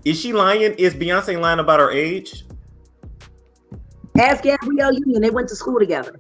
Is she lying? Is Beyonce lying about her age? Ask Gabrielle Union. They went to school together.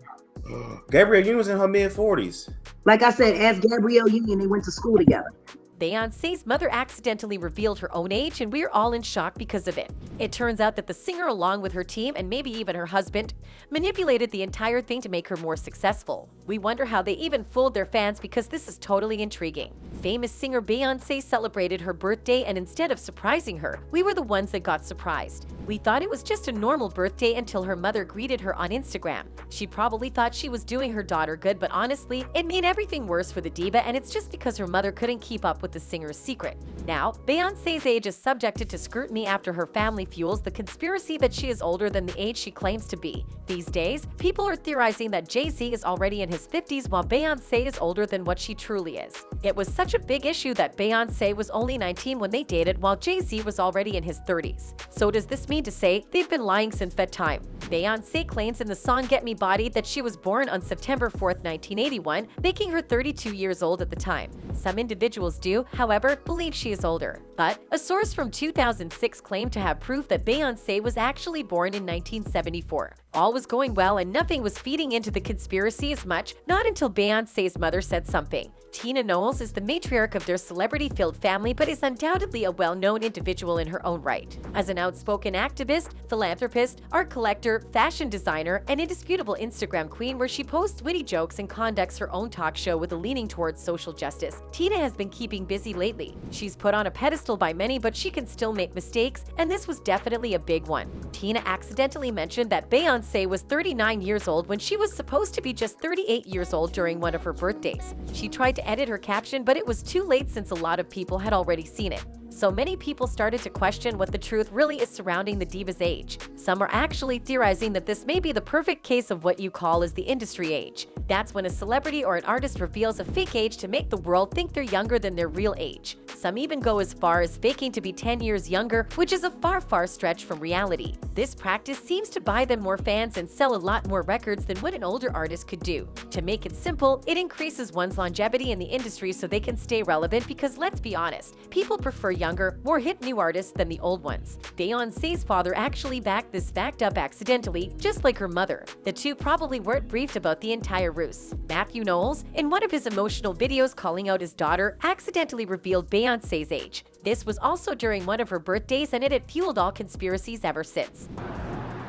Gabrielle Union was in her mid-40s. Like I said, ask Gabrielle Union. They went to school together. Beyoncé's mother accidentally revealed her own age, and we're all in shock because of it. It turns out that the singer, along with her team and maybe even her husband, manipulated the entire thing to make her more successful. We wonder how they even fooled their fans because this is totally intriguing. Famous singer Beyoncé celebrated her birthday, and instead of surprising her, we were the ones that got surprised. We thought it was just a normal birthday until her mother greeted her on Instagram. She probably thought she was doing her daughter good, but honestly, it made everything worse for the diva, and it's just because her mother couldn't keep up with the singer's secret. Now, Beyoncé's age is subjected to scrutiny after her family fuels the conspiracy that she is older than the age she claims to be. These days, people are theorizing that JayZ is already in his 50s while Beyoncé is older than what she truly is. It was such a big issue that Beyoncé was only 19 when they dated while JayZ was already in his 30s. So does this mean to say they've been lying since that time? Beyoncé claims in the song Get Me Bodied that she was born on September 4th, 1981, making her 32 years old at the time. Some individuals do, however, believe she is older. But a source from 2006 claimed to have proof that Beyoncé was actually born in 1974. All was going well and nothing was feeding into the conspiracy as much, not until Beyoncé's mother said something. Mathew Knowles is the matriarch of their celebrity-filled family but is undoubtedly a well-known individual in her own right. As an outspoken activist, philanthropist, art collector, fashion designer, and indisputable Instagram queen where she posts witty jokes and conducts her own talk show with a leaning towards social justice, Tina has been keeping busy lately. She's put on a pedestal by many, but she can still make mistakes, and this was definitely a big one. Tina accidentally mentioned that Beyoncé was 39 years old when she was supposed to be just 38 years old during one of her birthdays. She tried to edit her caption, but it was too late since a lot of people had already seen it. So many people started to question what the truth really is surrounding the diva's age. Some are actually theorizing that this may be the perfect case of what you call as the industry age. That's when a celebrity or an artist reveals a fake age to make the world think they're younger than their real age. Some even go as far as faking to be 10 years younger, which is a far stretch from reality. This practice seems to buy them more fans and sell a lot more records than what an older artist could do. To make it simple, it increases one's longevity in the industry so they can stay relevant because let's be honest, people prefer younger, more hip new artists than the old ones. Beyoncé's father actually backed this fact up accidentally, just like her mother. The two probably weren't briefed about the entire ruse. Mathew Knowles, in one of his emotional videos calling out his daughter, accidentally revealed Beyoncé's age. This was also during one of her birthdays and it had fueled all conspiracies ever since.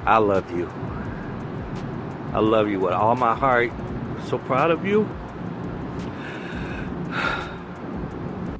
I love you. I love you with all my heart. So proud of you.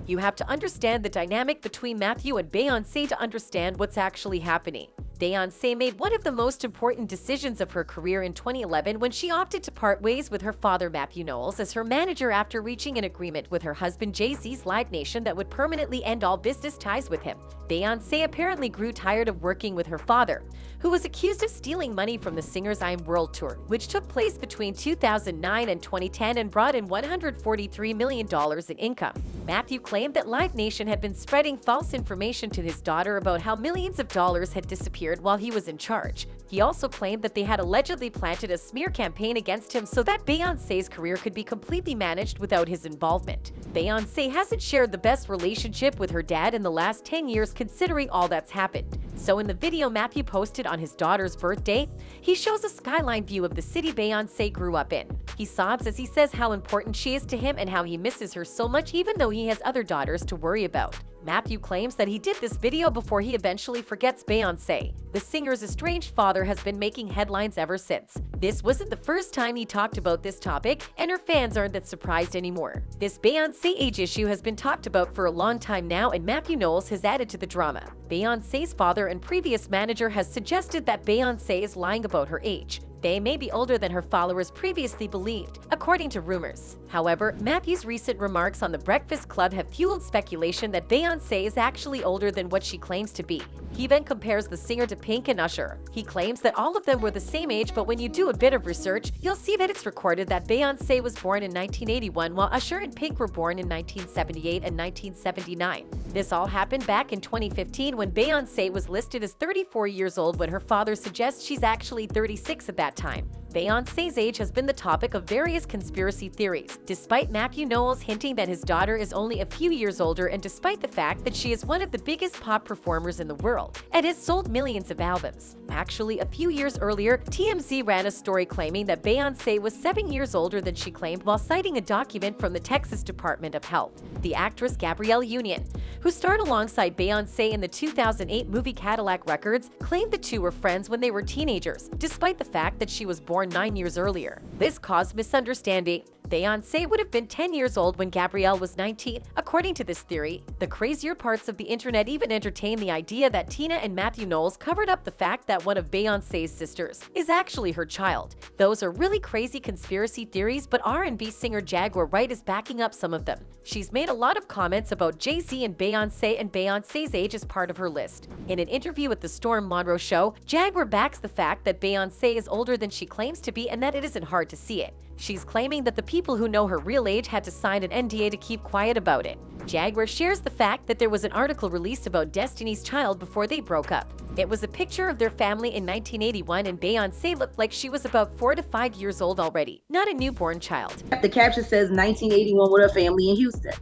You have to understand the dynamic between Mathew and Beyoncé to understand what's actually happening. Beyoncé made one of the most important decisions of her career in 2011 when she opted to part ways with her father Mathew Knowles as her manager after reaching an agreement with her husband JayZ's Live Nation that would permanently end all business ties with him. Beyoncé apparently grew tired of working with her father, who was accused of stealing money from the singer's I'm World Tour, which took place between 2009 and 2010 and brought in $143 million in income. Mathew claimed that Live Nation had been spreading false information to his daughter about how millions of dollars had disappeared while he was in charge. He also claimed that they had allegedly planted a smear campaign against him so that Beyoncé's career could be completely managed without his involvement. Beyoncé hasn't shared the best relationship with her dad in the last 10 years considering all that's happened. So in the video Mathew posted on his daughter's birthday, he shows a skyline view of the city Beyoncé grew up in. He sobs as he says how important she is to him and how he misses her so much even though he has other daughters to worry about. Mathew claims that he did this video before he eventually forgets Beyoncé. The singer's estranged father has been making headlines ever since. This wasn't the first time he talked about this topic, and her fans aren't that surprised anymore. This Beyoncé age issue has been talked about for a long time now, and Mathew Knowles has added to the drama. Beyoncé's father and previous manager has suggested that Beyoncé is lying about her age. They may be older than her followers previously believed, according to rumors. However, Mathew's recent remarks on The Breakfast Club have fueled speculation that Beyoncé is actually older than what she claims to be. He then compares the singer to Pink and Usher. He claims that all of them were the same age, but when you do a bit of research, you'll see that it's recorded that Beyoncé was born in 1981 while Usher and Pink were born in 1978 and 1979. This all happened back in 2015 when Beyoncé was listed as 34 years old when her father suggests she's actually 36 at that time. Beyoncé's age has been the topic of various conspiracy theories, despite Mathew Knowles hinting that his daughter is only a few years older and despite the fact that she is one of the biggest pop performers in the world and has sold millions of albums. Actually, a few years earlier, TMZ ran a story claiming that Beyoncé was 7 years older than she claimed while citing a document from the Texas Department of Health. The actress Gabrielle Union, who starred alongside Beyoncé in the 2008 movie Cadillac Records, claimed the two were friends when they were teenagers, despite the fact that she was born 9 years earlier. This caused misunderstanding. Beyoncé would have been 10 years old when Gabrielle was 19. According to this theory, the crazier parts of the internet even entertain the idea that Tina and Mathew Knowles covered up the fact that one of Beyoncé's sisters is actually her child. Those are really crazy conspiracy theories, but R&B singer Jaguar Wright is backing up some of them. She's made a lot of comments about JayZ and Beyoncé's age as part of her list. In an interview with the Storm Monroe show, Jaguar backs the fact that Beyoncé is older than she claims to be and that it isn't hard to see it. She's claiming that the people who know her real age had to sign an NDA to keep quiet about it. Jaguar shares the fact that there was an article released about Destiny's Child before they broke up. It was a picture of their family in 1981 and Beyoncé looked like she was about 4 to 5 years old already, not a newborn child. The caption says 1981 with her family in Houston.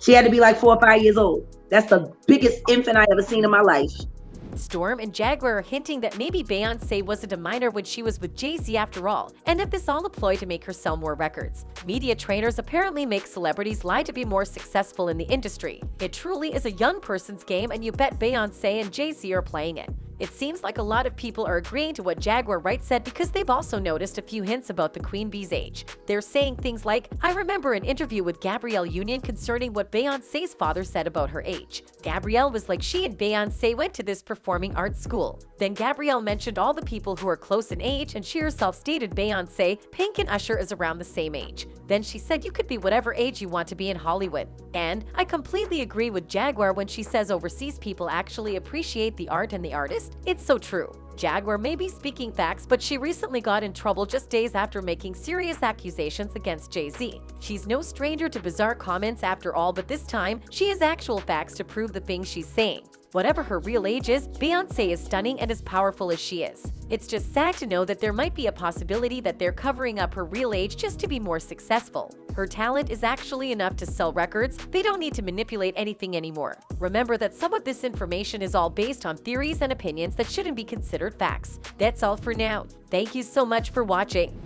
She had to be like 4 or 5 years old. That's the biggest infant I ever seen in my life. Storm and Jaguar are hinting that maybe Beyoncé wasn't a minor when she was with JayZ after all, and that this all a ploy to make her sell more records. Media trainers apparently make celebrities lie to be more successful in the industry. It truly is a young person's game, and you bet Beyoncé and JayZ are playing it. It seems like a lot of people are agreeing to what Jaguar Wright said because they've also noticed a few hints about the Queen Bee's age. They're saying things like, "I remember an interview with Gabrielle Union concerning what Beyoncé's father said about her age. Gabrielle was like she and Beyoncé went to this performing arts school." Then Gabrielle mentioned all the people who are close in age and she herself stated Beyoncé, Pink and Usher is around the same age. Then she said you could be whatever age you want to be in Hollywood. And I completely agree with Jaguar when she says overseas people actually appreciate the art and the artist. It's so true. Jaguar may be speaking facts, but she recently got in trouble just days after making serious accusations against JayZ. She's no stranger to bizarre comments after all, but this time, she has actual facts to prove the things she's saying. Whatever her real age is, Beyoncé is stunning and as powerful as she is. It's just sad to know that there might be a possibility that they're covering up her real age just to be more successful. Her talent is actually enough to sell records. They don't need to manipulate anything anymore. Remember that some of this information is all based on theories and opinions that shouldn't be considered facts. That's all for now. Thank you so much for watching.